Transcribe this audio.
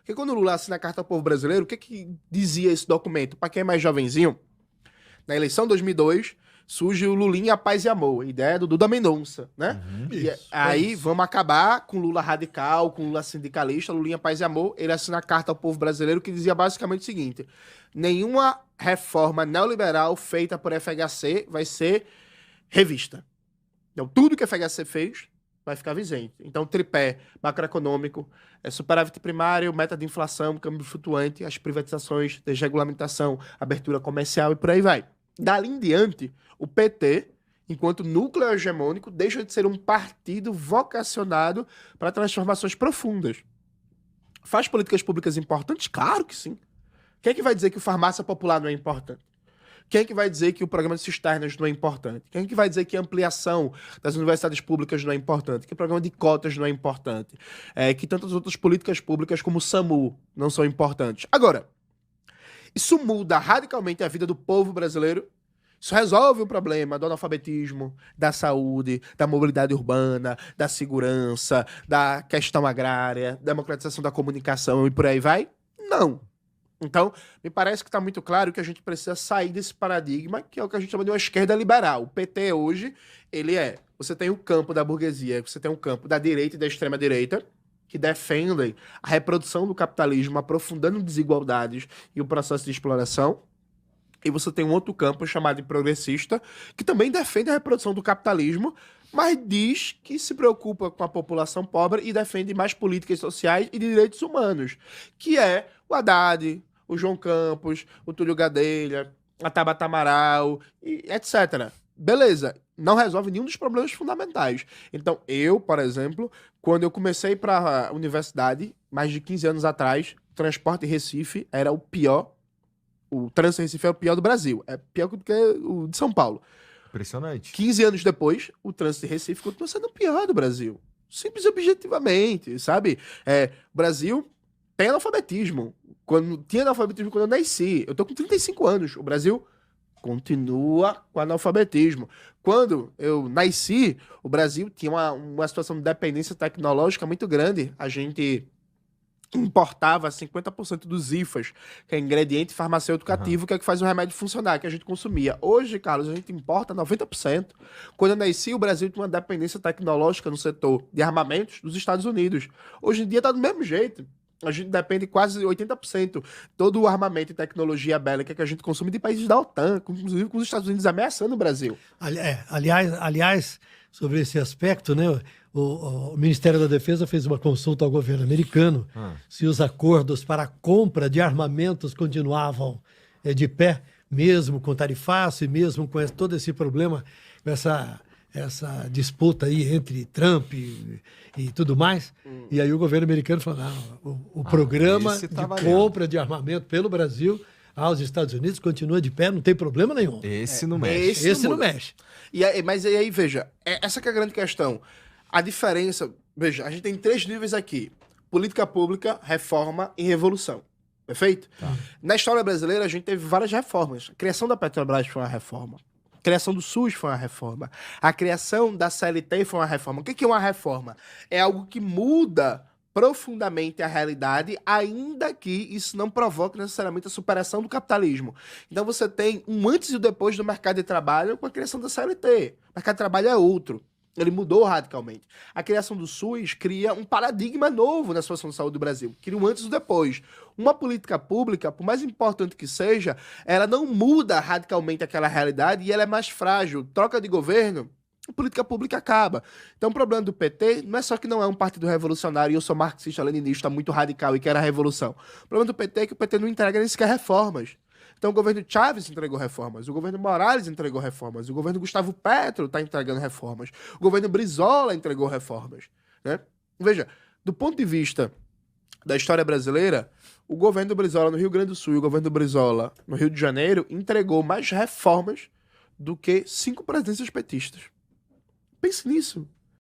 Porque quando o Lula assina a Carta ao Povo Brasileiro, o que dizia esse documento? Para quem é mais jovenzinho, na eleição de 2002, surge o Lulinha, Paz e Amor, ideia do Duda Mendonça, né? Aí vamos acabar com Lula radical, com Lula sindicalista, Lulinha, Paz e Amor. Ele assina a Carta ao Povo Brasileiro que dizia basicamente o seguinte: nenhuma reforma neoliberal feita por FHC vai ser revista. Então, tudo que a FHC fez vai ficar vigente. Então, tripé macroeconômico, superávit primário, meta de inflação, câmbio flutuante, as privatizações, desregulamentação, abertura comercial e por aí vai. Dali em diante, o PT, enquanto núcleo hegemônico, deixa de ser um partido vocacionado para transformações profundas. Faz políticas públicas importantes? Claro que sim. Quem é que vai dizer que o farmácia popular não é importante? Quem é que vai dizer que o programa de cisternas não é importante? Quem é que vai dizer que a ampliação das universidades públicas não é importante? Que o programa de cotas não é importante? Que tantas outras políticas públicas como o SAMU não são importantes? Agora, isso muda radicalmente a vida do povo brasileiro? Isso resolve o problema do analfabetismo, da saúde, da mobilidade urbana, da segurança, da questão agrária, da democratização da comunicação e por aí vai? Não. Então, me parece que está muito claro que a gente precisa sair desse paradigma, que é o que a gente chama de uma esquerda liberal. O PT hoje, você tem o campo da burguesia, você tem o campo da direita e da extrema-direita, que defendem a reprodução do capitalismo, aprofundando desigualdades e o processo de exploração. E você tem um outro campo chamado de progressista, que também defende a reprodução do capitalismo, mas diz que se preocupa com a população pobre e defende mais políticas sociais e de direitos humanos, que é o Haddad, o João Campos, o Túlio Gadelha, a Tabata Amaral, e etc. Beleza, não resolve nenhum dos problemas fundamentais. Então, eu, por exemplo, quando eu comecei para a universidade, mais de 15 anos atrás, o transporte em Recife era o pior. O trânsito em Recife é o pior do Brasil. É pior do que o de São Paulo. Impressionante. 15 anos depois, o trânsito em Recife continua sendo o pior do Brasil. Simples e objetivamente, sabe? O Brasil tem analfabetismo. Tinha analfabetismo quando eu nasci. Eu tô com 35 anos. O Brasil continua com analfabetismo. Quando eu nasci, o Brasil tinha uma situação de dependência tecnológica muito grande. A gente importava 50% dos IFAs, que é ingrediente farmacêutico ativo, que é que faz o remédio funcionar, que a gente consumia. Hoje, Carlos, a gente importa 90%. Quando eu nasci, o Brasil tinha uma dependência tecnológica no setor de armamentos dos Estados Unidos. Hoje em dia está do mesmo jeito. A gente depende quase 80%. Todo o armamento e tecnologia bélica que a gente consome de países da OTAN, inclusive com os Estados Unidos ameaçando o Brasil. Aliás, sobre esse aspecto, né? O Ministério da Defesa fez uma consulta ao governo americano se os acordos para a compra de armamentos continuavam de pé, mesmo com tarifaço e mesmo com todo esse problema, com essa disputa aí entre Trump e tudo mais. E aí o governo americano falou, não, o programa de compra de armamento pelo Brasil aos Estados Unidos continua de pé, não tem problema nenhum. Esse não mexe. Esse não mexe. Mas aí, veja, essa que é a grande questão. A diferença, veja, a gente tem 3 níveis aqui: política pública, reforma e revolução. Perfeito? Tá. Na história brasileira, a gente teve várias reformas. A criação da Petrobras foi uma reforma. A criação do SUS foi uma reforma. A criação da CLT foi uma reforma. O que é uma reforma? É algo que muda profundamente a realidade, ainda que isso não provoque necessariamente a superação do capitalismo. Então você tem um antes e um depois do mercado de trabalho com a criação da CLT. O mercado de trabalho é outro. Ele mudou radicalmente. A criação do SUS cria um paradigma novo na situação de saúde do Brasil. Cria um antes e um depois. Uma política pública, por mais importante que seja, ela não muda radicalmente aquela realidade e ela é mais frágil. Troca de governo, a política pública acaba. Então o problema do PT não é só que não é um partido revolucionário e eu sou marxista-leninista muito radical e quero a revolução. O problema do PT é que o PT não entrega nem sequer reformas. Então o governo Chávez entregou reformas, o governo Morales entregou reformas, o governo Gustavo Petro está entregando reformas, o governo Brizola entregou reformas, né? Veja, do ponto de vista da história brasileira, o governo do Brizola no Rio Grande do Sul e o governo do Brizola no Rio de Janeiro entregou mais reformas do que 5 presidências petistas. Pense nisso.